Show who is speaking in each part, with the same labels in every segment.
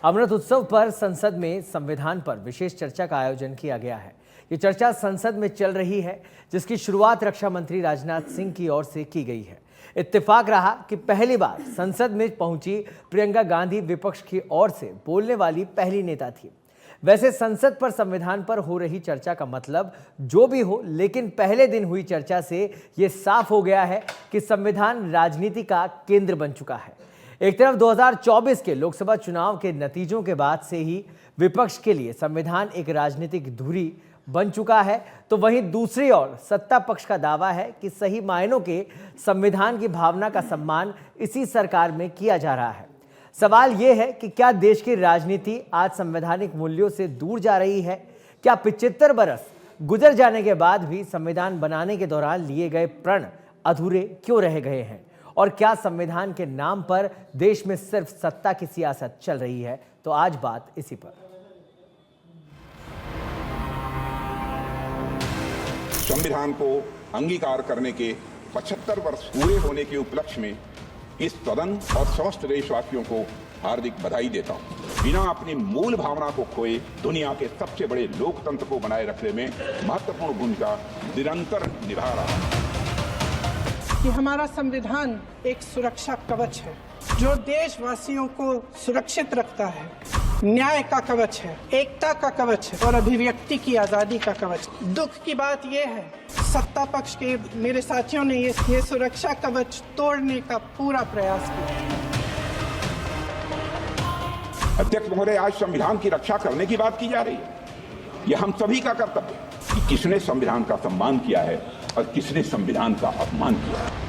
Speaker 1: अमृत उत्सव पर संसद में संविधान पर विशेष चर्चा का आयोजन किया गया है। ये चर्चा संसद में चल रही है, जिसकी शुरुआत रक्षा मंत्री राजनाथ सिंह की ओर से की गई है। इत्तेफाक रहा कि पहली बार संसद में पहुंची प्रियंका गांधी विपक्ष की ओर से बोलने वाली पहली नेता थी। वैसे संसद पर संविधान पर हो रही चर्चा का मतलब जो भी हो, लेकिन पहले दिन हुई चर्चा से ये साफ हो गया है कि संविधान राजनीति का केंद्र बन चुका है। एक तरफ 2024 के लोकसभा चुनाव के नतीजों के बाद से ही विपक्ष के लिए संविधान एक राजनीतिक धुरी बन चुका है, तो वहीं दूसरी ओर सत्ता पक्ष का दावा है कि सही मायनों के संविधान की भावना का सम्मान इसी सरकार में किया जा रहा है। सवाल यह है कि क्या देश की राजनीति आज संवैधानिक मूल्यों से दूर जा रही है? क्या 75 बरस गुजर जाने के बाद भी संविधान बनाने के दौरान लिए गए प्रण अधूरे क्यों रह गए हैं? और क्या संविधान के नाम पर देश में सिर्फ सत्ता की सियासत चल रही है? तो आज बात इसी पर।
Speaker 2: संविधान को अंगीकार करने के 75 वर्ष पूरे होने के उपलक्ष्य में इस सदन और समस्त देशवासियों को हार्दिक बधाई देता हूं। बिना अपनी मूल भावना को खोए दुनिया के सबसे बड़े लोकतंत्र को बनाए रखने में महत्वपूर्ण भूमिका निरंतर निभा रहा है।
Speaker 3: कि हमारा संविधान एक सुरक्षा कवच है जो देशवासियों को सुरक्षित रखता है, न्याय का कवच है, एकता का कवच है और अभिव्यक्ति की आजादी का कवच। दुख की बात यह है, सत्ता पक्ष के मेरे साथियों ने ये सुरक्षा कवच तोड़ने का पूरा प्रयास किया।
Speaker 2: अध्यक्ष महोदय, आज संविधान की रक्षा करने की बात की जा रही है। यह हम सभी का कर्तव्य है कि किसने संविधान का सम्मान किया है और किसने संविधान का अपमान किया है।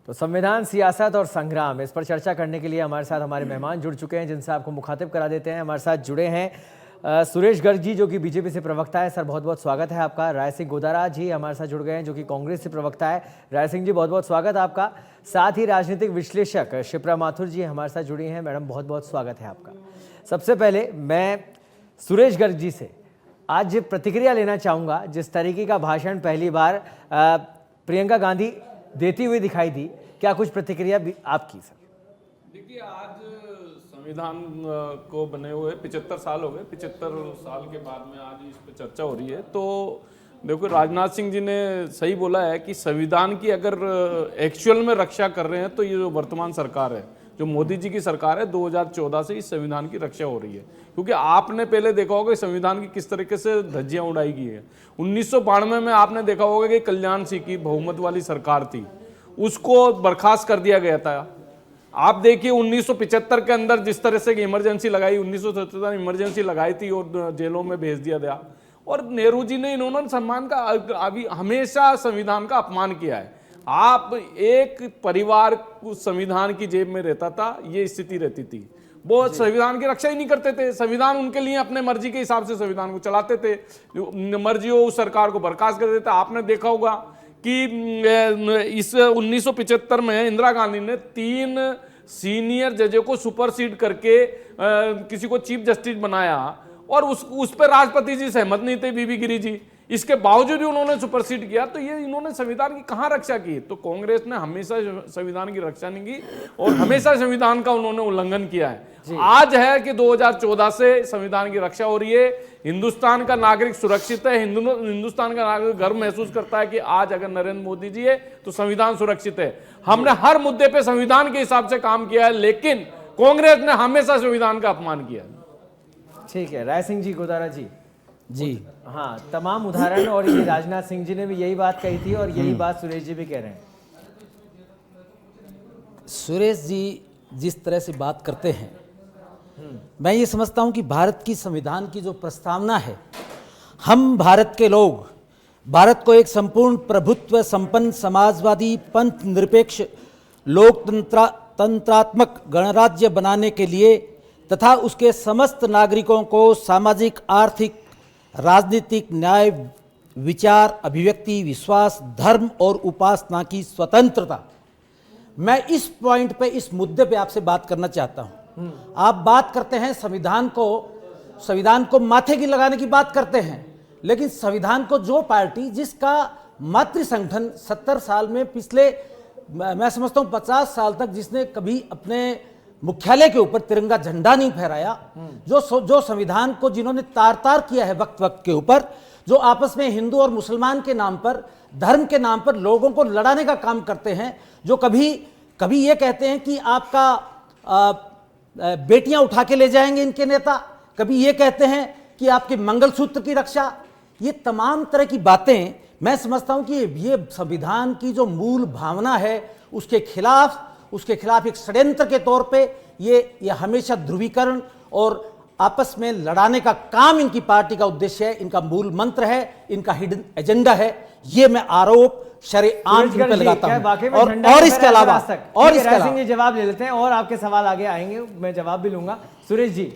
Speaker 1: तो संविधान, सियासत और संग्राम, इस पर चर्चा करने के लिए हमारे साथ हमारे मेहमान जुड़ चुके हैं, जिनसे आपको मुखातिब करा देते हैं। हमारे साथ जुड़े हैं सुरेश गर्ग जी, जो कि बीजेपी से प्रवक्ता है। सर, बहुत बहुत स्वागत है आपका। राय सिंह गोदारा जी हमारे साथ जुड़ गए हैं, जो कि कांग्रेस से प्रवक्ता है। राय सिंह जी, बहुत बहुत स्वागत है आपका। साथ ही राजनीतिक विश्लेषक शिप्रा माथुर जी हमारे साथ जुड़ी हैं। मैडम, बहुत बहुत स्वागत है आपका। सबसे पहले मैं सुरेश गर्ग जी से आज प्रतिक्रिया लेना चाहूँगा। जिस तरीके का भाषण पहली बार प्रियंका गांधी देती हुई दिखाई दी, क्या कुछ प्रतिक्रिया भी आपकी? सर
Speaker 4: देखिए, आज संविधान को बने हुए 75 साल हो गए। 75 साल के बाद में आज इस पर चर्चा हो रही है। तो देखो, राजनाथ सिंह जी ने सही बोला है कि संविधान की अगर एक्चुअल में रक्षा कर रहे हैं तो ये जो वर्तमान सरकार है, जो मोदी जी की सरकार है, 2014 से इस संविधान की रक्षा हो रही है। क्योंकि आपने पहले देखा होगा कि संविधान की किस तरीके से धज्जियां उड़ाई गई है। 1992 में आपने देखा होगा कि कल्याण सिंह की बहुमत वाली सरकार थी, उसको बर्खास्त कर दिया गया था। आप देखिए 1975 के अंदर जिस तरह से इमरजेंसी लगाई, 1977 इमरजेंसी लगाई थी और जेलों में भेज दिया गया। और नेहरू जी ने इन्होंने सम्मान का अभी हमेशा संविधान का अपमान किया है। आप एक परिवार संविधान की जेब में रहता था, ये स्थिति रहती थी। वो संविधान की रक्षा ही नहीं करते थे। संविधान उनके लिए अपने मर्जी के हिसाब से संविधान को चलाते थे, मर्जी हो उस सरकार को बर्खास्त कर देते। आपने देखा होगा कि इस 1975 में इंदिरा गांधी ने 3 सीनियर जजों को सुपरसीड करके किसी को चीफ जस्टिस बनाया और उस पर राष्ट्रपति जी सहमत नहीं थे, बीबी गिरी जी। इसके बावजूद भी उन्होंने सुपरसीड किया। तो ये इन्होंने संविधान की कहां रक्षा की? तो कांग्रेस ने हमेशा संविधान की रक्षा नहीं की और हमेशा संविधान का उन्होंने उल्लंघन किया है। आज है कि 2014 से संविधान की रक्षा हो रही है। हिंदुस्तान का नागरिक सुरक्षित है। हिंदुस्तान का नागरिक गर्व महसूस करता है कि आज अगर नरेंद्र मोदी जी है तो संविधान सुरक्षित है। हमने हर मुद्दे पे संविधान के हिसाब से काम किया है, लेकिन कांग्रेस ने हमेशा संविधान का अपमान किया।
Speaker 1: ठीक है, राय सिंह जी गोदारा जी। हाँ, तमाम उदाहरण, और ये राजनाथ सिंह जी ने भी यही बात कही थी और यही बात सुरेश जी भी कह रहे हैं।
Speaker 5: सुरेश जी जिस तरह से बात करते हैं, मैं ये समझता हूं कि भारत की संविधान की जो प्रस्तावना है, हम भारत के लोग भारत को एक संपूर्ण प्रभुत्व संपन्न समाजवादी पंथ निरपेक्ष लोकतंत्रात्मक गणराज्य बनाने के लिए तथा उसके समस्त नागरिकों को सामाजिक, आर्थिक, राजनीतिक, न्याय, विचार, अभिव्यक्ति, विश्वास, धर्म और उपासना की स्वतंत्रता। मैं इस पॉइंट पे, इस मुद्दे पे आपसे बात करना चाहता हूं। आप बात करते हैं संविधान को माथे की लगाने की बात करते हैं, लेकिन संविधान को जो पार्टी जिसका मातृ संगठन 70 साल में पिछले मैं समझता हूं 50 साल तक जिसने कभी अपने मुख्यालय के ऊपर तिरंगा झंडा नहीं फहराया, जो संविधान को जिन्होंने तार तार किया है वक्त वक्त के ऊपर, जो आपस में हिंदू और मुसलमान के नाम पर, धर्म के नाम पर लोगों को लड़ाने का काम करते हैं, जो कभी कभी ये कहते हैं कि आपका बेटियां उठा के ले जाएंगे इनके नेता, कभी ये कहते हैं कि आपके मंगलसूत्र की रक्षा, ये तमाम तरह की बातें मैं समझता हूं कि ये संविधान की जो मूल भावना है उसके खिलाफ एक षड्यंत्र के तौर पे ये हमेशा ध्रुवीकरण और आपस में लड़ाने का काम इनकी पार्टी का उद्देश्य है, इनका मूल मंत्र है, इनका हिडन एजेंडा है। ये मैं आरोप शरेआम पे लगाता हूं। और इसके अलावा
Speaker 1: जवाब ले लेते हैं और आपके सवाल आगे आएंगे, मैं जवाब भी लूंगा। सुरेश जी,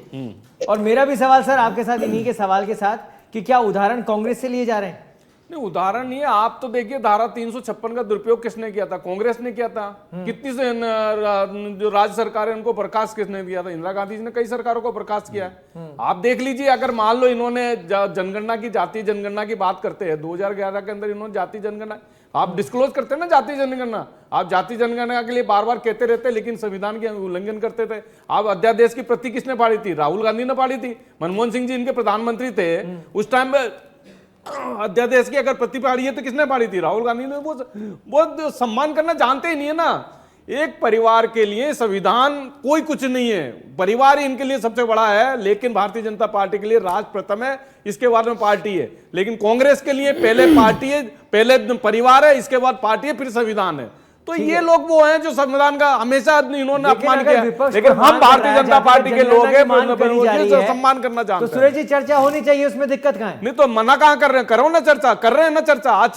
Speaker 1: और मेरा भी सवाल सर आपके साथ इन्हीं के सवाल के साथ कि क्या उदाहरण कांग्रेस से लिए जा रहे हैं?
Speaker 4: नहीं, उदाहरण नहीं है। आप तो देखिए धारा 356 का दुरुपयोग किसने किया था? कांग्रेस ने किया था। कितनी से जो राज्य सरकार है उनको बर्खास्त किसने किया था? इंदिरा गांधी जी ने कई सरकारों को बर्खास्त किया है। आप देख लीजिए, अगर मान लो इन्होंने जनगणना की, जातीय जनगणना की बात करते हैं, 2011 के अंदर इन्होंने जातीय जनगणना, आप डिस्क्लोज करते हैं ना जातीय जनगणना, आप जातीय जनगणना के लिए बार बार कहते रहते, लेकिन संविधान के उल्लंघन करते थे। आप अध्यादेश की प्रति किसने फाड़ी थी? राहुल गांधी ने फाड़ी थी। मनमोहन सिंह जी इनके प्रधानमंत्री थे उस टाइम पे, अध्यादेश की अगर प्रति फाड़ी है तो किसने फाड़ी थी? राहुल गांधी ने। वो सम्मान करना जानते ही नहीं है ना। एक परिवार के लिए संविधान कोई कुछ नहीं है, परिवार ही इनके लिए सबसे बड़ा है। लेकिन भारतीय जनता पार्टी के लिए राष्ट्र प्रथम है, इसके बाद में पार्टी है। लेकिन कांग्रेस के लिए पहले पार्टी है, पहले परिवार है, इसके बाद पार्टी है, फिर संविधान है। तो ये लोग वो हैं जो संविधान का हमेशा इन्होंने अपमान किया, लेकिन हम भारतीय जनता पार्टी के लोग हैं जो सम्मान करना चाहते हैं।
Speaker 1: तो सुरेश जी, चर्चा होनी चाहिए, उसमें दिक्कत कहाँ है?
Speaker 4: नहीं तो मना कहाँ कर रहे हैं? करो ना चर्चा, कर रहे हैं ना चर्चा। आज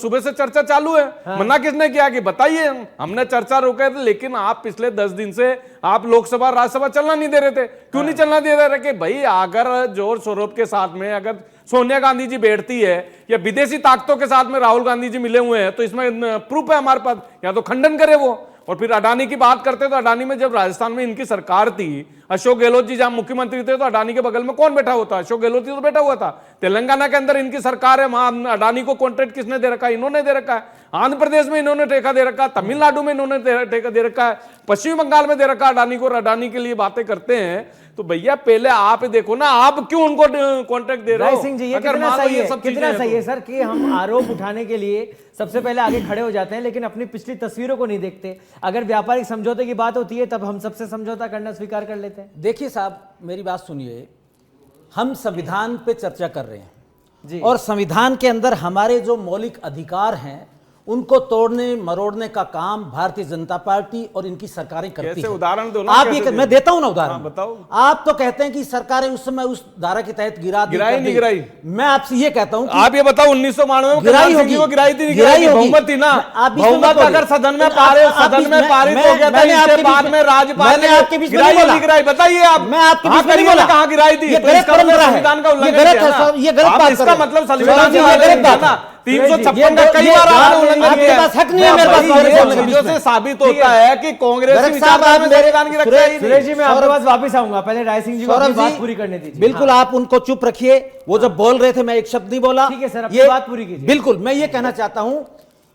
Speaker 4: सुबह से चर्चा चालू है। मना किसने किया कि बताइए? हमने चर्चा रोके थे, लेकिन आप पिछले 10 दिन से आप लोकसभा राज्यसभा चलना नहीं दे रहे थे। क्यों नहीं चलना दे रहे? कि भाई अगर जोर शोर के साथ में अगर सोनिया गांधी जी बैठती है या विदेशी ताकतों के साथ में राहुल गांधी जी मिले हुए हैं, तो इसमें प्रूफ है हमारे पास, या तो खंडन करे वो। और फिर अडानी की बात करते तो अडानी में जब राजस्थान में इनकी सरकार थी, अशोक गहलोत जी जहां मुख्यमंत्री थे, तो अडानी के बगल में कौन बैठा हुआ था? अशोक गहलोत जी तो बैठा हुआ था। तेलंगाना के अंदर इनकी सरकार है, वहां अडानी को कॉन्ट्रैक्ट किसने दे रखा है? इन्होंने दे रखा है। आंध्र प्रदेश में इन्होंने ठेका दे रखा है, तमिलनाडु में इन्होंने ठेका दे रखा है, पश्चिम बंगाल में दे रखा है अडानी को। और अडानी के लिए बातें करते हैं तो भैया पहले आप देखो ना, आप क्यों उनको कॉन्ट्रैक्ट दे रहे हो?
Speaker 1: सिंह जी, ये कितना सही है सर कि हम आरोप उठाने के लिए सबसे पहले आगे खड़े हो जाते हैं, लेकिन अपनी पिछली तस्वीरों को नहीं देखते। अगर व्यापारिक समझौते की बात होती है तब हम सबसे समझौता करना स्वीकार कर लेते हैं।
Speaker 5: देखिए साहब, मेरी बात सुनिए, हम संविधान पे चर्चा कर रहे हैं
Speaker 1: जी,
Speaker 5: और संविधान के अंदर हमारे जो मौलिक अधिकार हैं उनको तोड़ने मरोड़ने का काम भारतीय जनता पार्टी और इनकी सरकारें करती हैं।
Speaker 4: उदाहरण दो ना।
Speaker 5: आप ये मैं देता हूं ना उदाहरण।
Speaker 4: बताओ।
Speaker 5: आप तो कहते हैं कि सरकारें उस समय उस धारा के तहत गिराई
Speaker 4: नहीं गिराई।
Speaker 5: मैं आपसे ये कहता हूं,
Speaker 4: आप ये बताओ 1992 में
Speaker 5: गिराई होगी,
Speaker 4: गिराई थी, गिराई बहुमत थी ना। बहुमत अगर सदन में पारित हो गया था, इसके बाद में राज्यपाल ने
Speaker 5: आपके बीच में नहीं
Speaker 4: गिराई। बताइए आप,
Speaker 5: मैं आपके बीच में नहीं बोला
Speaker 4: कहां गिराई थी?
Speaker 5: संविधान का उल्लंघन, ये गलत बात।
Speaker 4: इसका मतलब संविधान का 356 का कई बार आपने उल्लंघन किया। हक नहीं है मेरे पास। चीजों से साबित होता है कि कांग्रेस विचारधारा में संविधान की रक्षा ही नहीं।
Speaker 1: सुरेश जी, मैं आपके पास वापस आऊंगा, पहले राय सिंह जी को अपनी बात पूरी करने दीजिए।
Speaker 5: बिल्कुल, आप उनको चुप रखिए। वो जब बोल रहे थे मैं एक शब्द नहीं बोला।
Speaker 1: ठीक है सर, अपनी बात पूरी कीजिए।
Speaker 5: बिल्कुल, मैं ये कहना चाहता हूं,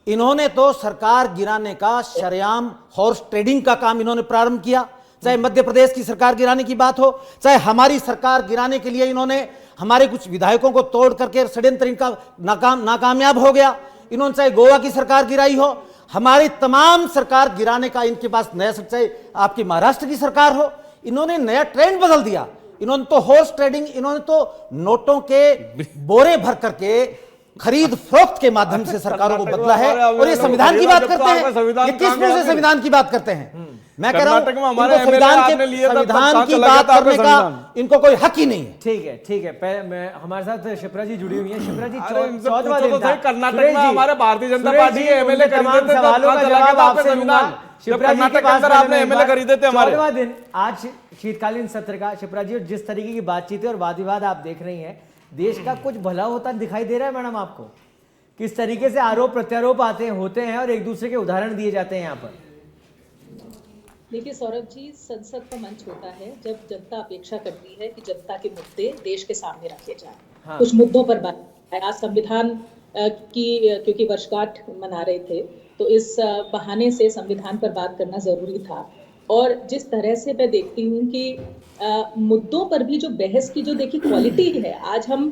Speaker 5: इन्होंने तो सरकार गिराने का शरेआम हॉर्स ट्रेडिंग का काम इन्होंने प्रारंभ किया। चाहे मध्य प्रदेश की सरकार गिराने की बात हो, चाहे हमारी सरकार गिराने के लिए इन्होंने हमारे कुछ विधायकों को तोड़ करके षड्यंत्र इनका नाकामयाब हो गया। इन्होंने चाहे गोवा की सरकार गिराई हो, हमारी तमाम सरकार गिराने का इनके पास नया, चाहे आपकी महाराष्ट्र की सरकार हो, इन्होंने नया ट्रेंड बदल दिया। इन्होंने तो हॉर्स ट्रेडिंग, इन्होंने तो नोटों के बोरे भर करके खरीद फरोख्त के माध्यम से सरकारों को बदला है। और ये संविधान की बात करते हैं, ये किस मुंह से संविधान की बात करते हैं? मैं कह रहा हूं, संविधान की बात करने का इनको कोई हक ही नहीं है।
Speaker 1: ठीक है। मैं हमारे साथ शिप्रा जी जुड़ी हुई हैं। शिप्रा जी,
Speaker 4: कर्नाटक में हमारे भारतीय जनता पार्टी के एमएलए खरीदे थे,
Speaker 1: सवालों का जवाब आपसे लूंगा। शिप्रा जी के पास
Speaker 4: आपने एमएलए खरीदे थे हमारे।
Speaker 1: 14वां दिन आज शीतकालीन सत्र का। शिप्रा जी, और जिस तरीके की बातचीत है और वाद विवाद आप देख रही हैं, देश का कुछ भला होता दिखाई दे रहा है मैडम आपको? किस तरीके से आरोप प्रत्यारोप होते हैं और एक दूसरे के उदाहरण दिए जाते हैं यहाँ पर?
Speaker 6: देखिए सौरभ जी, संसद का मंच होता है जब जनता अपेक्षा करती है कि जनता के मुद्दे देश के सामने रखे जाएं। हाँ। कुछ मुद्दों पर बात है। आज संविधान की क्योंकि वर्षगांठ मना रहे थे, तो इस बहाने से संविधान पर बात करना जरूरी था। और जिस तरह से मैं देखती हूँ कि मुद्दों पर भी जो बहस की जो देखिए क्वालिटी है, आज हम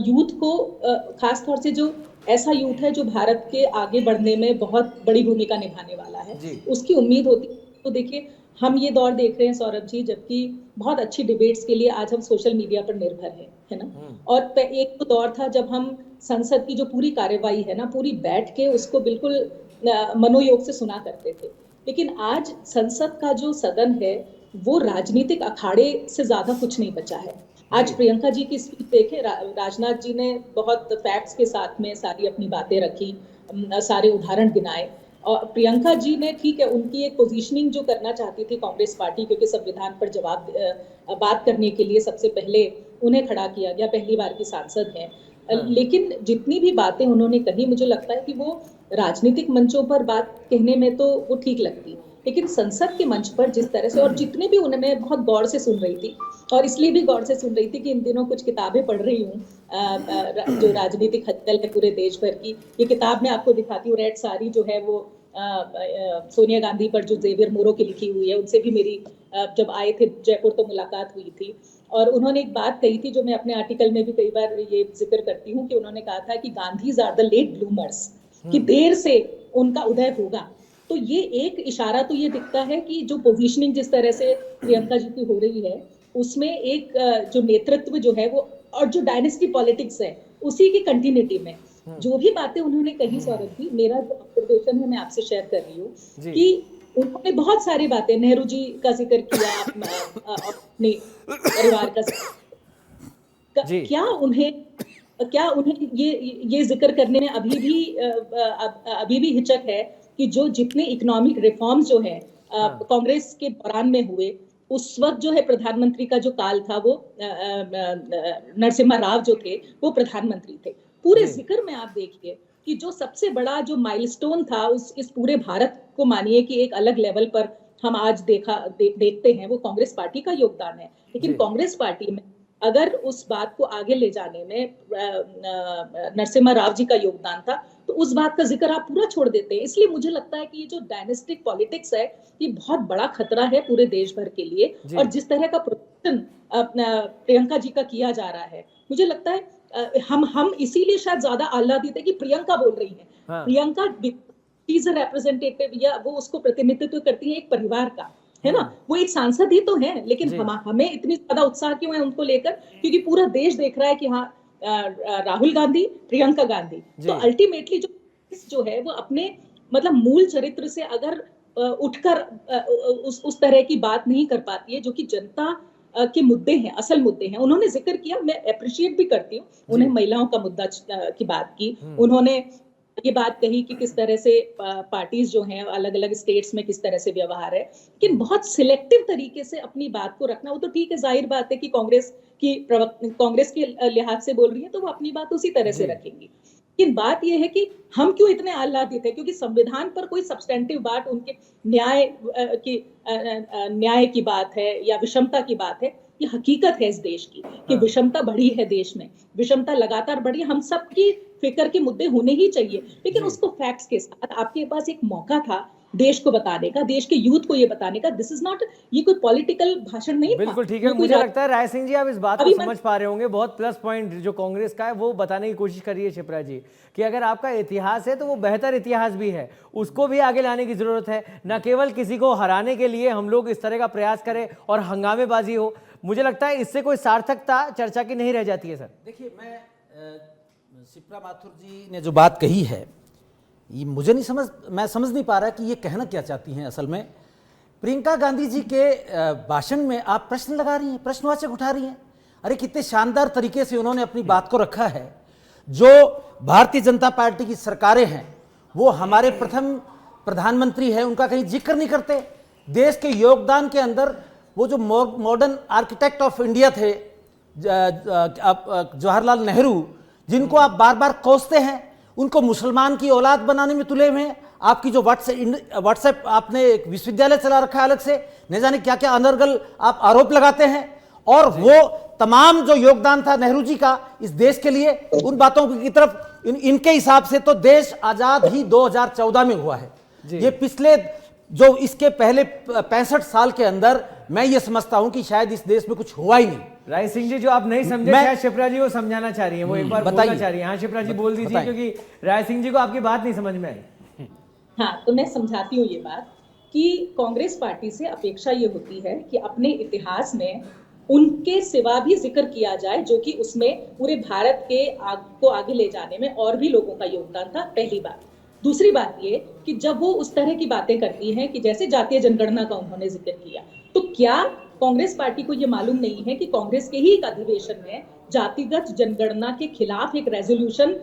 Speaker 6: यूथ को खास तौर से जो ऐसा यूथ है जो भारत के आगे बढ़ने में बहुत बड़ी भूमिका निभाने वाला है, उसकी उम्मीद होती है। तो देखिए हम ये दौर देख रहे हैं सौरभ जी, जबकि बहुत अच्छी डिबेट्स के लिए आज हम सोशल मीडिया पर निर्भर है ना। और एक तो दौर था जब हम संसद की जो पूरी कार्यवाही है ना, पूरी बैठ के उसको बिल्कुल मनोयोग से सुना करते थे। लेकिन आज संसद का जो सदन है वो राजनीतिक अखाड़े से ज्यादा कुछ नहीं बचा है। आज प्रियंका जी की स्पीच देखे, राजनाथ जी ने बहुत फैक्ट्स के साथ में सारी अपनी बातें रखी, सारे उदाहरण गिनाए। और प्रियंका जी ने, ठीक है, उनकी एक पोजीशनिंग जो करना चाहती थी कांग्रेस पार्टी, क्योंकि संविधान पर बात करने के लिए सबसे पहले उन्हें खड़ा किया गया, पहली बार की सांसद हैं। लेकिन जितनी भी बातें उन्होंने कही, मुझे लगता है कि वो राजनीतिक मंचों पर बात कहने में तो वो ठीक लगती, लेकिन संसद के मंच पर जिस तरह से, और जितने भी उन्हें, मैं बहुत गौर से सुन रही थी, और इसलिए भी गौर से सुन रही थी कि इन दिनों कुछ किताबें पढ़ रही हूँ जो राजनीतिक हलचल है पूरे देश भर की। ये किताब मैं आपको दिखाती हूँ, रेड साड़ी जो है वो सोनिया गांधी पर जो जेवियर मोरो की लिखी हुई है, उनसे भी मेरी जब आए थे जयपुर तो मुलाकात हुई थी। और उन्होंने एक बात कही थी जो मैं अपने आर्टिकल में भी कई बार ये जिक्र करती हूँ, कि उन्होंने कहा था कि Gandhis are the late bloomers, कि देर से उनका उदय होगा। तो ये एक इशारा तो ये दिखता है कि जो पोजीशनिंग जिस तरह से प्रियंका जी की हो रही है, उसमें एक जो नेतृत्व जो है वो, और जो डायनेस्टी पॉलिटिक्स है उसी की कंटिन्यूटी में जो भी बातें उन्होंने कही, सौरभ जी, मेरा जो ऑब्जर्वेशन है मैं आपसे शेयर कर रही हूँ कि उन्होंने बहुत सारी बातें, नेहरू जी का जिक्र किया, अपने परिवार का, क्या उन्हें ये जिक्र करने में अभी भी हिचक है कि जो जितने इकोनॉमिक रिफॉर्म्स जो है कांग्रेस के दौरान में हुए, उस वक्त जो है प्रधानमंत्री का जो काल था वो नरसिम्हा राव जो थे वो प्रधानमंत्री थे। पूरे जिक्र में आप देखिए कि जो सबसे बड़ा जो माइलस्टोन था इस पूरे भारत को, मानिए कि एक अलग लेवल पर हम आज देखते हैं, वो कांग्रेस पार्टी का योगदान है। लेकिन कांग्रेस पार्टी में अगर उस बात को आगे ले जाने में नरसिम्हा राव जी का योगदान था, तो उस बात का जिक्र आप पूरा छोड़ देते हैं। इसलिए मुझे लगता है कि ये जो डायनेस्टिक पॉलिटिक्स है ये बहुत बड़ा खतरा है पूरे देश भर के लिए। और जिस तरह का प्रोटेक्शन प्रियंका जी का किया जा रहा है, मुझे लगता है हम इसीलिए शायद ज्यादा आह्लादित है कि प्रियंका बोल रही है। प्रियंका इज अ रिप्रेजेंटेटिव, या वो उसको प्रतिनिधित्व करती है एक परिवार का, है ना। वो एक सांसद ही तो है, लेकिन हमें इतनी ज्यादा उत्साह क्यों है उनको लेकर? क्योंकि पूरा देश देख रहा है कि हाँ, राहुल गांधी, प्रियंका गांधी, तो अल्टीमेटली जो है वो अपने मतलब मूल चरित्र से अगर उठकर उस तरह की बात नहीं कर पाती है जो कि जनता के मुद्दे हैं, असल मुद्दे हैं। उन्होंने जिक्र किया, मैं अप्रिशिएट भी करती हूँ, उन्हें महिलाओं का मुद्दा की बात की, उन्होंने ये बात कही कि किस तरह से पार्टीज जो हैं अलग अलग स्टेट्स में किस तरह से व्यवहार है, लेकिन बहुत सिलेक्टिव तरीके से अपनी बात को रखना। वो तो ठीक है, जाहिर बात है कि कांग्रेस के लिहाज से बोल रही है तो वो अपनी बात उसी तरह से रखेंगी। लेकिन बात यह है कि हम क्यों इतने आह्लादित है, क्योंकि संविधान पर कोई सब्सटेंटिव बात, उनके न्याय की बात है या विषमता की बात है। ये हकीकत है इस देश की कि विषमता बढ़ी है देश में, विषमता लगातार बढ़ी। हम सबकी फिक्र के मुद्दे होने ही चाहिए, लेकिन उसको फैक्ट्स के साथ, आपके पास एक मौका था देश को बताने का, देश के यूथ को ये बताने का। दिस इज नॉट, ये कोई पॉलिटिकल भाषण नहीं था।
Speaker 1: बिल्कुल ठीक है, मुझे लगता है राय सिंह जी आप इस बात को समझ पा रहे होंगे। बहुत प्लस पॉइंट जो कांग्रेस का है वो बताने की कोशिश कर रही है शिप्रा जी, कि अगर आपका इतिहास है तो वो बेहतर इतिहास भी है, उसको भी आगे लाने की जरूरत है। न केवल किसी को हराने के लिए हम लोग इस तरह का प्रयास करें और हंगामेबाजी हो, मुझे लगता है इससे कोई सार्थकता चर्चा की नहीं रह जाती है। सर
Speaker 5: देखिए, शिप्रा माथुर जी ने जो बात कही है, ये मुझे मैं समझ नहीं पा रहा कि ये कहना क्या चाहती हैं। असल में प्रियंका गांधी जी के भाषण में आप प्रश्न लगा रही हैं, प्रश्नवाचक उठा रही हैं। अरे कितने शानदार तरीके से उन्होंने अपनी बात को रखा है। जो भारतीय जनता पार्टी की सरकारें हैं, वो हमारे प्रथम प्रधानमंत्री हैं, उनका कहीं जिक्र नहीं करते। देश के योगदान के अंदर वो जो मॉडर्न आर्किटेक्ट ऑफ इंडिया थे जवाहरलाल नेहरू, जिनको आप बार बार कोसते हैं, उनको मुसलमान की औलाद बनाने में तुले हुए हैं। आपकी जो व्हाट्सएप आपने एक विश्वविद्यालय चला रखा है अलग से, न जाने क्या क्या अनर्गल आप आरोप लगाते हैं। और वो तमाम जो योगदान था नेहरू जी का इस देश के लिए, उन बातों की तरफ इनके हिसाब से तो देश आजाद ही 2014 में हुआ है। ये पिछले जो इसके पहले 65 साल के अंदर मैं ये समझता हूं कि शायद इस देश में कुछ हुआ ही नहीं।
Speaker 1: राय सिंह जी, जो आप नहीं समझे, शायद शिप्रा जी वो समझाना चाह रही हैं, वो एक बार बोलना चाह रही हैं। हाँ शिप्रा जी बोल दीजिए, क्योंकि राय सिंह जी को आपकी बात नहीं समझ में आई।
Speaker 6: हाँ, तो मैं समझाती हूँ ये बात कि कांग्रेस पार्टी से अपेक्षा ये होती है कि अपने इतिहास में उनके सिवा भी जिक्र किया जाए, जो कि उसमें पूरे भारत के को आगे ले जाने में और भी लोगों का योगदान था, पहली बात। दूसरी बात ये कि जब वो उस तरह की बातें करती हैं कि जैसे जातीय जनगणना का उन्होंने जिक्र किया, तो क्या कांग्रेस पार्टी को ये मालूम नहीं है कि कांग्रेस के ही एक अधिवेशन में जातिगत जनगणना के खिलाफ एक रेजोल्यूशन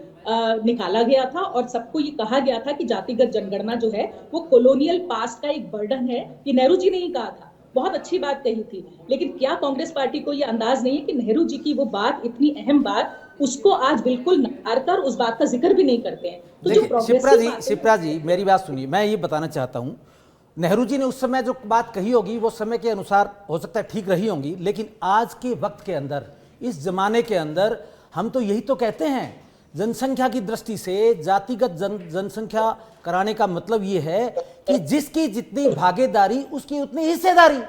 Speaker 6: निकाला गया था और सबको ये कहा गया था कि जातिगत जनगणना जो है वो कॉलोनियल पास्ट का एक बर्डन है। कि नेहरू जी ने ही कहा था, बहुत अच्छी बात कही थी, लेकिन क्या कांग्रेस पार्टी को ये अंदाज नहीं है कि नेहरू जी की वो बात, इतनी अहम बात, उसको आज बिल्कुल नकार कर उस बात का जिक्र भी नहीं करते हैं। तो जो
Speaker 5: शिप्रा जी मेरी बात सुनिए, मैं ये बताना चाहता हूँ, नेहरू जी ने उस समय जो बात कही होगी वो समय के अनुसार हो सकता है ठीक रही होंगी, लेकिन आज के वक्त के अंदर, इस जमाने के अंदर हम तो यही तो कहते हैं, जनसंख्या की दृष्टि से जातिगत जनसंख्या कराने का मतलब ये है कि जिसकी जितनी भागीदारी उसकी उतनी हिस्सेदारी।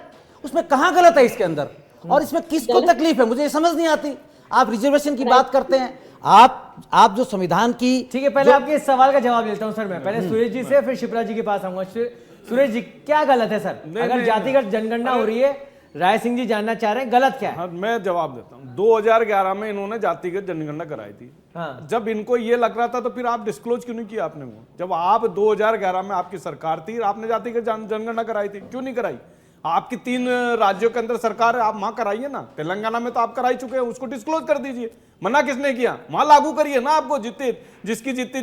Speaker 5: उसमें कहाँ गलत है इसके अंदर, और इसमें किसको तकलीफ है, मुझे ये समझ नहीं आती। आप रिजर्वेशन की बात करते हैं, आप जो संविधान की,
Speaker 1: ठीक है, पहले आपके इस सवाल का जवाब लेता हूं सर मैं, पहले सुरेश जी से, फिर शिप्रा जी के पास आऊंगा। सुरेश जी, क्या गलत है सर? अगर जातिगत जनगणना हो रही है, राय सिंह जी जानना चाह रहे हैं, गलत क्या है?
Speaker 4: हाँ, मैं जवाब देता हूँ। 2011 में इन्होंने जातिगत जनगणना कराई थी।
Speaker 1: हाँ।
Speaker 4: जब इनको ये लग रहा था तो फिर आप डिस्क्लोज क्यों नहीं किया आपने वो? जब आप 2011 में आपकी सरकार थी, आपने जातिगत जनगणना कराई थी, क्यों नहीं कराई? आपकी 3 राज्यों के अंदर सरकार है, आप वहां कराइए ना। तेलंगाना में तो आप कराई चुके हैं, उसको डिस्क्लोज कर दीजिए। मना किसने किया? वहां लागू करिए ना, आपको जिसकी जितनी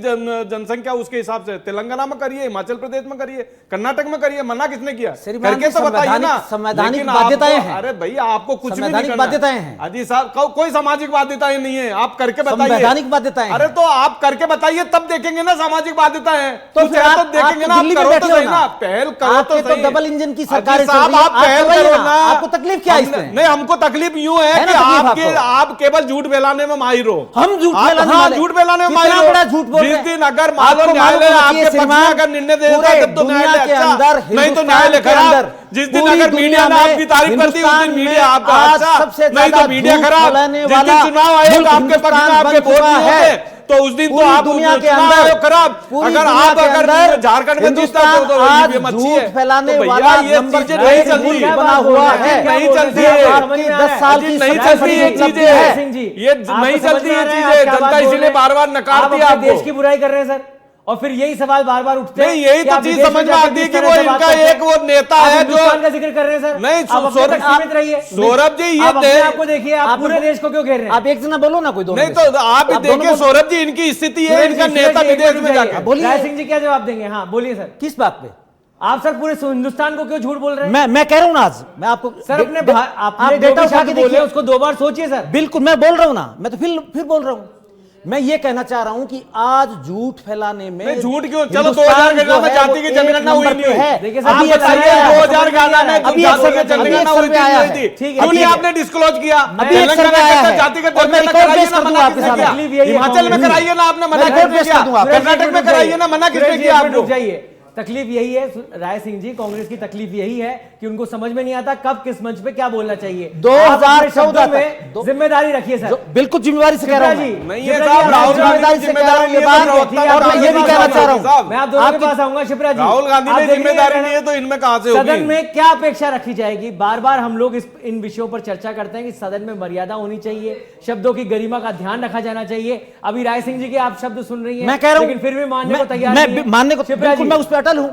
Speaker 4: जनसंख्या उसके हिसाब से। तेलंगाना में करिए, हिमाचल प्रदेश में करिए, कर्नाटक में करिए, मना किसने किया? करके तो बताइए ना।
Speaker 5: संवैधानिक बाध्यताएं हैं।
Speaker 4: अरे भैया, आपको कुछ भी नहीं करना।
Speaker 5: बाध्यताएं हैं
Speaker 4: अजी साहब, कोई सामाजिक बाध्यताएं नहीं है, आप करके बताइए।
Speaker 5: संवैधानिक बाध्यताएं।
Speaker 4: अरे तो आप करके बताइए, तब देखेंगे ना सामाजिक बाध्यताएं।
Speaker 5: तो फिर आप
Speaker 4: देखेंगे ना, आप करो तो सही ना, पहल करो तो सही।
Speaker 5: डबल इंजन की सरकार है,
Speaker 4: आप पहल करो ना।
Speaker 5: आपको तकलीफ क्या है इसमें?
Speaker 4: नहीं, हमको तकलीफ यूं है कि आप केवल झूठ फैलाने में माहिर हो।
Speaker 5: हम झूठ
Speaker 4: फैलाने में माहिर हो।
Speaker 5: बड़ा झूठ बोल रहे हैं।
Speaker 4: जिस दिन अगर मान लो न्यायालय आपके पक्ष में अगर निर्णय दे देता है, तब तो न्यायालय अच्छा, नहीं तो न्यायालय खराब। जिस दिन अगर मीडिया ने आपकी तारीफ करती है, उस दिन मीडिया आपका अच्छा, नहीं तो मीडिया खराब। जिस दिन चुनाव आयोग आपके पक्ष में आपके वोट नहीं होते, तो उस दिन तो आप
Speaker 5: दुनिया के अंदर
Speaker 4: खराब। अगर झारखंड में जीतता तो
Speaker 5: झूठ फैलाने वाला
Speaker 4: ये चीजें नहीं चलती,
Speaker 5: बना हुआ है,
Speaker 4: नहीं चलती है।
Speaker 5: 10 साल की
Speaker 4: नहीं चलती ये चीजें, ये नहीं चलती ये चीजें। जनता इसीलिए बार बार नकारती है आपको।
Speaker 1: देश की बुराई कर रहे हैं सर, और फिर यही सवाल बार बार उठते हैं।
Speaker 4: नहीं, यही तो चीज समझ में आती है कि वो इनका एक वो नेता है जो
Speaker 1: का जिक्र कर रहे हैं सर।
Speaker 4: नहीं,
Speaker 1: सीमित रहिए
Speaker 4: सौरभ जी, ये
Speaker 1: आपको देखिए, आप पूरे देश को क्यों घेर रहे हैं?
Speaker 5: आप एक जना बोलो ना, कोई दो
Speaker 4: नहीं तो आप देखिए सौरभ जी, इनकी स्थिति है, इनका नेता विदेश में जाकर।
Speaker 5: बोलिए
Speaker 1: राय सिंह जी क्या जवाब देंगे? हाँ बोलिए सर।
Speaker 5: किस बात पे?
Speaker 1: आप सर पूरे हिंदुस्तान को क्यों झूठ बोल रहे हैं?
Speaker 5: मैं कह रहा हूं ना, आज मैं आपको
Speaker 1: सर अपने आप डेटा उठा के देखिए, उसको 2 बार सोचिए सर।
Speaker 5: बिल्कुल, मैं बोल रहा हूं ना, मैं तो फिर बोल रहा हूं। मैं ये कहना चाह रहा हूं कि आज झूठ फैलाने में,
Speaker 4: झूठ क्यों? चलो 2011 में जाति की जनगणना हुई नहीं है।
Speaker 1: देखिए
Speaker 4: आप बताइए 2011 में
Speaker 5: अभी एक
Speaker 4: जनगणना हुई थी, क्यों नहीं आपने डिस्क्लोज किया? जाति का जनगणना कराइए ना, मना किसने किया? हिमाचल में कराइए ना, आपने मना किसने किया? कर्नाटक में कराइए ना, मना किसने किया आपको?
Speaker 1: तकलीफ यही है राय सिंह जी, कांग्रेस की तकलीफ यही है कि उनको समझ में नहीं आता कब किस मंच पे क्या बोलना चाहिए।
Speaker 5: 2014
Speaker 1: में जिम्मेदारी रखिए सर।
Speaker 5: बिल्कुल जिम्मेदारी से कह रहा हूं।
Speaker 4: नहीं है साहब, राहुल गांधी की जिम्मेदारी ये बात,
Speaker 5: और मैं ये भी कहना चाह रहा हूं,
Speaker 1: मैं आप दोनों के पास आऊंगा। शिप्रा जी,
Speaker 4: राहुल गांधी ने जिम्मेदारी नहीं है तो इनमें कहां से होगी?
Speaker 1: सदन में क्या अपेक्षा रखी जाएगी? बार बार हम लोग इन विषयों पर चर्चा करते हैं कि सदन में मर्यादा होनी चाहिए, शब्दों की गरिमा का ध्यान रखा जाना चाहिए। अभी राय सिंह जी के आप शब्द सुन रही हैं,
Speaker 5: मैं कह रहा हूं,
Speaker 1: लेकिन फिर भी मानने को तैयार
Speaker 5: नहीं है। मानने को बिल्कुल, मैं उस पर अटल हूं।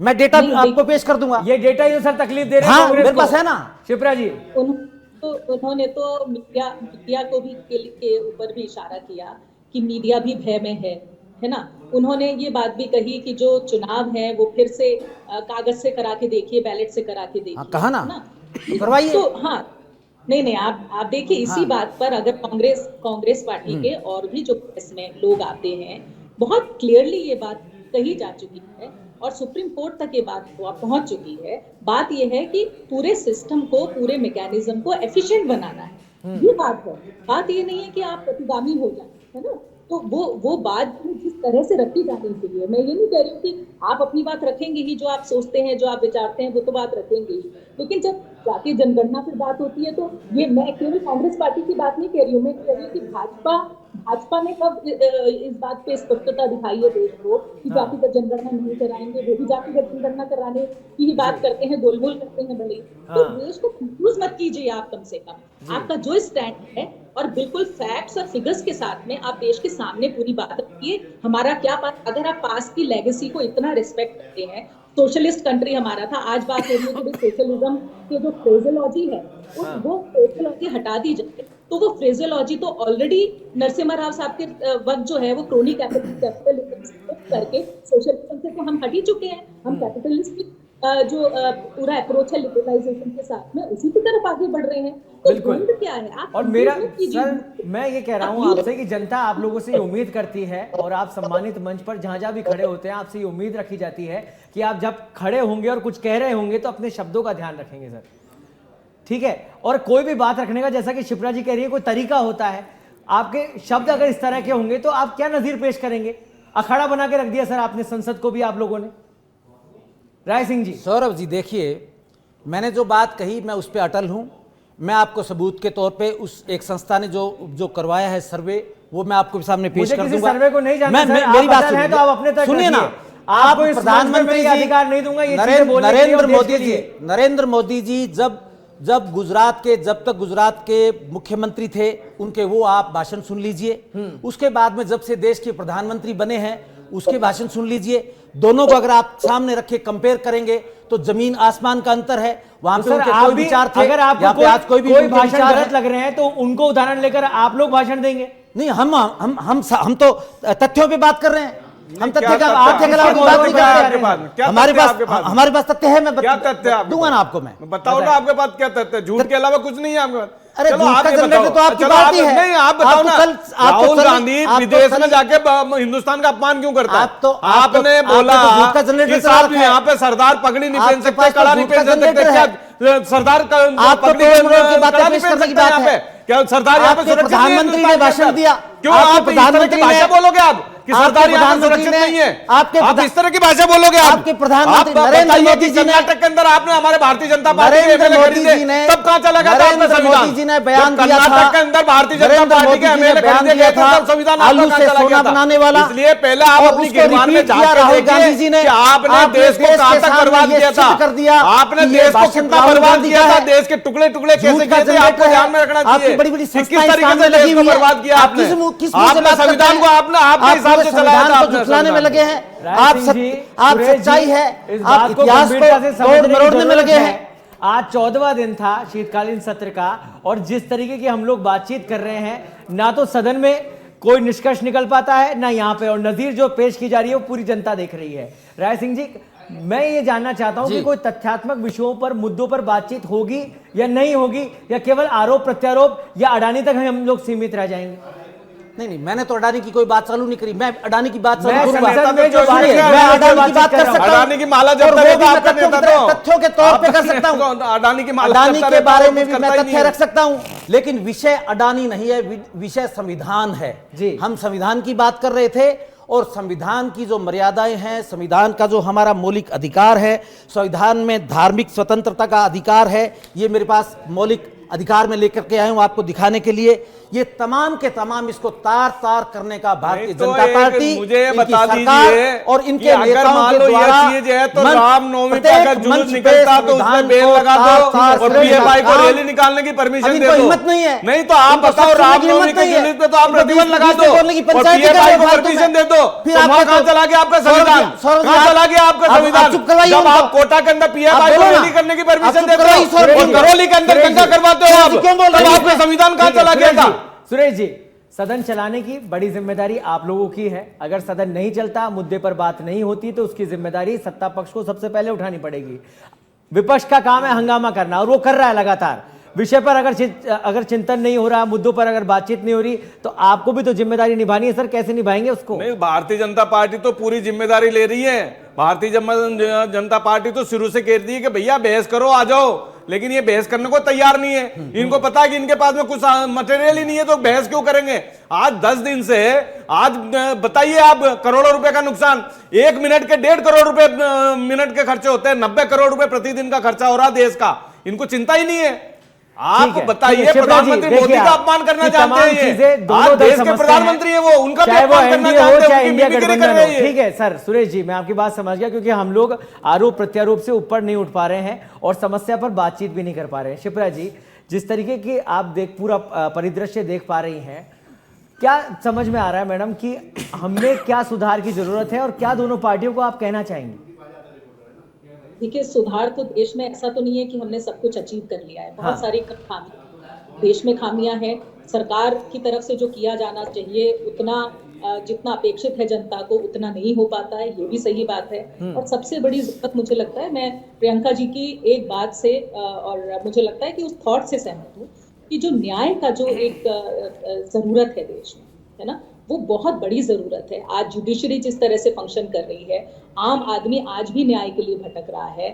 Speaker 5: मैं डेटा आपको पेश कर दूंगा।
Speaker 1: ये डेटा ही तो सर तकलीफ दे रहे हैं।
Speaker 5: हाँ, मेरे पास है ना।
Speaker 1: शिप्रा जी,
Speaker 6: उन्होंने तो मीडिया को भी के ऊपर भी इशारा किया कि मीडिया भी भय में है ना। उन्होंने ये बात भी कही कि जो चुनाव है वो फिर से कागज से करा के देखिए, बैलेट से करा के देखिए।
Speaker 5: कहा ना, करवाइए।
Speaker 6: तो हाँ, नहीं आप देखिए, इसी बात पर अगर कांग्रेस पार्टी के और भी जो इसमें लोग आते हैं, बहुत क्लियरली ये बात कही जा चुकी है और सुप्रीम कोर्ट तक ये बात पहुंच चुकी है। बात ये है कि पूरे सिस्टम को, पूरे मैकेनिज्म को एफिशिएंट बनाना है, ये बात है। बात ये नहीं है कि आप प्रतिगामी हो जाए, है ना। तो वो बात जिस तरह से रखी जानी चाहिए, मैं ये नहीं कह रही हूँ कि आप अपनी बात रखेंगे ही, जो आप सोचते हैं, जो आप विचारते हैं, वो तो बात रखेंगे ही, लेकिन जब जातीय जनगणना पर बात होती है तो ये मैं केवल कांग्रेस पार्टी की बात नहीं कह रही हूँ, मैं कह रही हूँ कि भाजपा ने कब इस बात पे स्पष्टता दिखाई है देश को कि जातिगत जनगणना नहीं कराएंगे, वो भी जातिगत जनगणना कराने की ही बात करते हैं, गोलमोल करते हैं भले। तो देश को कंफ्यूज मत कीजिए आप, कम से कम आपका जो स्टैंड है और बिल्कुल फैक्ट्स और फिगर्स के साथ में आप देश के सामने पूरी बात रखिए। हमारा क्या पास, अगर आप पास की लेगेसी को इतना रिस्पेक्ट करते हैं, सोशलिस्ट कंट्री हमारा था, आज बात हो रही है कि सोशलिज्म के जो फ्रेजोलॉजी है वो फ्रेजोलॉजी हटा दी जाए, तो वो फ्रेजोलॉजी तो ऑलरेडी नरसिम्हा राव साहब के वक्त जो है वो क्रोनी कैपिटलिज्म करके सोशलिज्म से तो हम हट ही चुके हैं, हम कैपिटलिस्ट जो पूरा अप्रोच है लिबरलाइजेशन के साथ में उसी की तरफ आगे बढ़ रहे हैं। तो
Speaker 1: बिल्कुल।
Speaker 6: क्या है आप,
Speaker 1: और मेरा सर, मैं ये कह रहा हूँ आपसे कि जनता आप लोगों से ये उम्मीद करती है, और आप सम्मानित मंच पर जहां जहां भी खड़े होते हैं आपसे ये उम्मीद रखी जाती है कि आप जब खड़े होंगे और कुछ कह रहे होंगे तो अपने शब्दों का ध्यान रखेंगे सर, ठीक है। और कोई भी बात रखने का, जैसा कि शिप्रा जी कह रही है, कोई तरीका होता है। आपके शब्द अगर इस तरह के होंगे तो आप क्या नजीर पेश करेंगे? अखाड़ा बना के रख दिया सर आपने संसद को भी, आप लोगों ने। राय सिंह जी।
Speaker 5: सौरभ जी देखिए, मैंने जो बात कही मैं उस पर अटल हूं। मैं आपको सबूत के तौर पे उस एक संस्था ने जो करवाया है सर्वे, वो मैं आपको सामने पेश कर दूंगा।
Speaker 1: सर्वे को नहीं जानना सर,
Speaker 5: मेरी बात
Speaker 1: है तो आप अपने तक
Speaker 5: सुनिए ना।
Speaker 1: आप
Speaker 5: प्रधानमंत्री
Speaker 1: अधिकार नहीं दूंगा ये
Speaker 5: नरेंद्र मोदी जी जब गुजरात के, जब तक गुजरात के मुख्यमंत्री थे उनके वो आप भाषण सुन लीजिए। उसके बाद में जब से देश के प्रधानमंत्री बने हैं उसके भाषण सुन लीजिए। दोनों को अगर आप सामने रखे कंपेयर करेंगे तो जमीन आसमान का अंतर है। वहां पे उनके कोई विचार थे,
Speaker 1: अगर आपको आज कोई भाषण गलत लग रहे हैं तो उनको उदाहरण लेकर आप लोग भाषण देंगे?
Speaker 5: नहीं, हम तो तथ्यों पे बात कर रहे हैं। हम तथ्य का आपके खिलाफ बात नहीं करते। हमारे पास तथ्य है, मैं दूंगा ना आपको। मैं
Speaker 4: बताओ ना आपके पास क्या तथ्य? झूठ के अलावा कुछ नहीं है आपके पास।
Speaker 5: अरे झूठ का जनरेटर तो आपकी बात ही है।
Speaker 4: नहीं, आप बताओ ना, राहुल गांधी विदेश में जाके हिंदुस्तान का अपमान क्यों करता है? आपने बोला कि साहब यहाँ पे सरदार पगड़ी नहीं पहन सकते, कड़ा नहीं पहन सकते, क्या सरदार पगड़ी नहीं पहन सकते यहाँ पे? क्या सरदार यहाँ पे
Speaker 5: प्रधानमंत्री ने भाषण दिया?
Speaker 4: क्यों आप इस तरह की भाषा बोलोगे? आप कि सरदार यहाँ पे सुरक्षित नहीं है? आप इस तरह की भाषा बोलोगे?
Speaker 5: आपके प्रधानमंत्री नरेंद्र मोदी जी ने,
Speaker 4: कर्नाटक के अंदर आपने हमारे भारतीय जनता पार्टी के एमएलए खरीदे, तब कहां चला गया था आपका संविधान?
Speaker 5: मोदी जी ने बयान दिया था,
Speaker 4: कर्नाटक के अंदर भारतीय जनता पार्टी के एमएलए खरीदे गए थे, तब संविधान
Speaker 5: आलू से सोना बनाने वाला।
Speaker 4: इसलिए पहले आप अपनी गिरबान में जाके
Speaker 5: राहुल गांधी जी ने,
Speaker 4: आपने देश को कहां तक बर्बाद किया था, आपने देश को कितना बर्बाद किया था, देश के टुकड़े टुकड़े कैसे किए थे, आपको ध्यान में रखना चाहिए।
Speaker 5: बड़ी बड़ी
Speaker 4: किस तरीके से देश को बर्बाद किया आपने? आपने संविधान को आपके हिसाब से चलाया था,
Speaker 5: जुटलाने में लगे हैं। आप सच्चाई है, आप इतिहास को मरोड़ने में लगे हैं।
Speaker 1: आज 14वां दिन था शीतकालीन सत्र का, और जिस तरीके की हम लोग बातचीत कर रहे हैं, ना तो सदन में कोई निष्कर्ष निकल पाता है, ना यहाँ पे, और नजीर जो पेश की जा रही है वो पूरी जनता देख रही है। राय सिंह जी, मैं ये जानना चाहता हूं कि कोई तथ्यात्मक विषयों पर, मुद्दों पर बातचीत होगी या नहीं होगी, या केवल आरोप प्रत्यारोप या अडानी तक हम लोग सीमित रह जाएंगे?
Speaker 5: नहीं, मैंने तो अडानी की कोई बात चालू नहीं करी। मैं अडानी की बात चालू करूंगा।
Speaker 1: मैं अडानी की
Speaker 5: बात कर सकता हूं।
Speaker 4: अडानी की माला जपता रहता आपका नेता तो
Speaker 5: तथ्यों के तौर पे कर सकता हूं।
Speaker 4: अडानी की माला,
Speaker 5: अडानी के बारे में भी मैं तथ्य रख सकता हूं, लेकिन विषय अडानी नहीं है, विषय संविधान है। हम संविधान की बात कर रहे थे, और संविधान की जो मर्यादाएं हैं, संविधान का जो हमारा मौलिक अधिकार है, संविधान में धार्मिक स्वतंत्रता का अधिकार है, ये मेरे पास मौलिक अधिकार में लेकर के आए हूं आपको दिखाने के लिए। ये तमाम के तमाम इसको तार तार करने का भारतीय जनता पार्टी,
Speaker 4: मुझे
Speaker 5: इनकी
Speaker 4: बता
Speaker 5: सरकार और इनके नेताओं के द्वारा
Speaker 4: तो रामनवमी का अगर जुलूस निकलता तो उसमें बेल लगा दो और पीएफआई को रैली निकालने की परमिशन दे दो।
Speaker 5: हिम्मत नहीं है।
Speaker 4: नहीं तो आप बताओ, रामनवमी के जुलूस पे तो आप प्रतिबंध लगा दो और पीएफआई को परमिशन दे दो। कहां चला गया आपका संविधान? कहां चला गया आपका संविधान? जब आप कोटा के अंदर पीएफआई को रैली करने की परमिशन देते हो और घरौली के अंदर दंगा करवाते हो, आप आपका संविधान कहां चला गया था?
Speaker 1: सुरेश जी, सदन चलाने की बड़ी जिम्मेदारी आप लोगों की है। अगर सदन नहीं चलता, मुद्दे पर बात नहीं होती, तो उसकी जिम्मेदारी सत्ता पक्ष को सबसे पहले उठानी पड़ेगी। विपक्ष का काम है हंगामा करना, और वो कर रहा है लगातार। विषय पर अगर चिंतन नहीं हो रहा, मुद्दों पर अगर बातचीत नहीं हो रही, तो आपको भी तो जिम्मेदारी निभानी है सर। कैसे निभाएंगे उसको?
Speaker 4: नहीं, भारतीय जनता पार्टी तो पूरी जिम्मेदारी ले रही है। भारतीय जनता पार्टी तो शुरू से कह रही है कि भैया बहस करो, आ जाओ, लेकिन ये बहस करने को तैयार नहीं है। इनको पता है कि इनके पास में कुछ मटेरियल ही नहीं है, तो बहस क्यों करेंगे। आज 10 दिन से, आज बताइए आप, करोड़ों रुपए का नुकसान, 1 मिनट के 1.5 करोड़ रुपए मिनट के खर्चे होते हैं, 90 करोड़ रुपए प्रतिदिन का खर्चा हो रहा देश का, इनको चिंता ही नहीं है। आप बताइए, प्रधानमंत्री मोदी का अपमान करना चाहते हैं ये, आज देश के प्रधानमंत्री है वो, उनका भी अपमान करना चाहते हैं, उनकी मिमिक्री कर रहे हैं।
Speaker 1: ठीक है सर, सुरेश जी मैं आपकी बात समझ गया, क्योंकि हम लोग आरोप प्रत्यारोप से ऊपर नहीं उठ पा रहे हैं और समस्या पर बातचीत भी नहीं कर पा रहे हैं। शिप्रा जी, जिस तरीके की आप पूरा परिदृश्य देख पा रही हैं, क्या समझ में आ रहा है मैडम कि हमें क्या सुधार की जरूरत है और क्या दोनों पार्टियों को आप कहना चाहेंगे?
Speaker 6: देखिए, सुधार तो देश में ऐसा तो नहीं है कि हमने सब कुछ अचीव कर लिया है। बहुत सारी खामियां देश में खामियां हैं। सरकार की तरफ से जो किया जाना चाहिए उतना जितना अपेक्षित है जनता को उतना नहीं हो पाता है, ये भी सही बात है। और सबसे बड़ी जरूरत मुझे लगता है, मैं प्रियंका जी की एक बात से और मुझे लगता है कि उस थॉट से सहमत हूँ कि जो न्याय का जो एक जरूरत है देश में, है ना, वो बहुत बड़ी जरूरत है। आज जुडिशरी जिस तरह से फंक्शन कर रही है, आम आदमी आज भी न्याय के लिए भटक रहा है।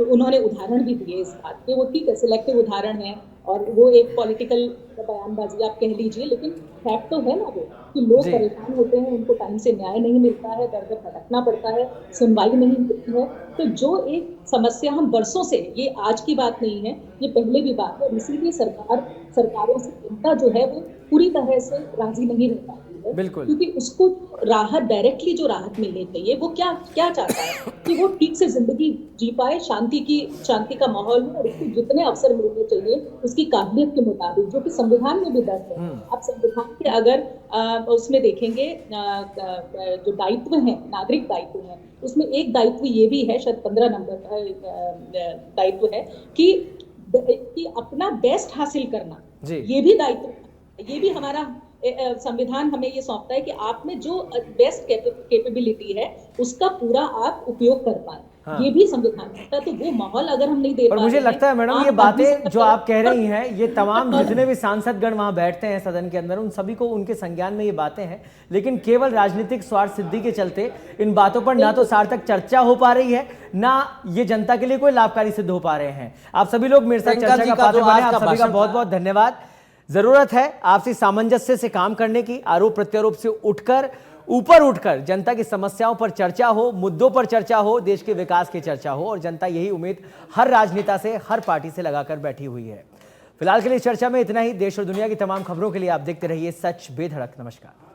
Speaker 6: उन्होंने उदाहरण भी दिए इस बात के, वो ठीक है सिलेक्टिव उदाहरण है और वो एक पॉलिटिकल बयानबाजी आप कह लीजिए, लेकिन फैक्ट तो है ना वो कि लोग परेशान होते हैं, उनको टाइम से न्याय नहीं मिलता है, दर दर भटकना पड़ता है, सुनवाई नहीं मिलती है। तो जो एक समस्या हम बरसों से, ये आज की बात नहीं है, ये पहले भी बात है, इसीलिए सरकारों से जनता जो है वो पूरी तरह से राजी नहीं रह पाती है।
Speaker 1: बिल्कुल,
Speaker 6: क्योंकि उसको राहत, डायरेक्टली जो राहत मिलनी चाहिए, वो क्या चाहता है कि वो ठीक से जिंदगी जी पाए, शांति का माहौल हो और उसको जितने अवसर मिलने चाहिए उसकी काबिलियत के मुताबिक, जो कि संविधान में भी दर्ज है। आप संविधान के अगर उसमें देखेंगे जो दायित्व है, नागरिक दायित्व है, उसमें एक दायित्व ये भी है, शायद 15 नंबर दायित्व है कि अपना बेस्ट हासिल करना, ये भी दायित्व, ये भी हमारा संविधान हमें ये सौंपता है कि आप में जो बेस्ट कैपेबिलिटी है उसका पूरा आप उपयोग कर पाए। हाँ। ये भी संविधान कहता है। तो वो माहौल अगर हम नहीं दे पा रहे,
Speaker 1: मुझे लगता है मैडम ये बातें जो आप कह रही हैं, ये तमाम जितने भी सांसदगण वहां बैठते हैं सदन के अंदर, उन सभी को उनके संज्ञान में ये बातें हैं, लेकिन केवल राजनीतिक स्वार्थ सिद्धि के चलते इन बातों पर ना तो सार्थक चर्चा हो पा रही है, ना ये जनता के लिए कोई लाभकारी सिद्ध हो पा रहे हैं। आप सभी लोग मेरे साथ चर्चा का पात्र बने, आप सभी का बहुत बहुत धन्यवाद। जरूरत है आपसी सामंजस्य से काम करने की, आरोप प्रत्यारोप से ऊपर उठकर जनता की समस्याओं पर चर्चा हो, मुद्दों पर चर्चा हो, देश के विकास की चर्चा हो, और जनता यही उम्मीद हर राजनेता से, हर पार्टी से लगाकर बैठी हुई है। फिलहाल के लिए चर्चा में इतना ही। देश और दुनिया की तमाम खबरों के लिए आप देखते रहिए सच बेधड़क। नमस्कार।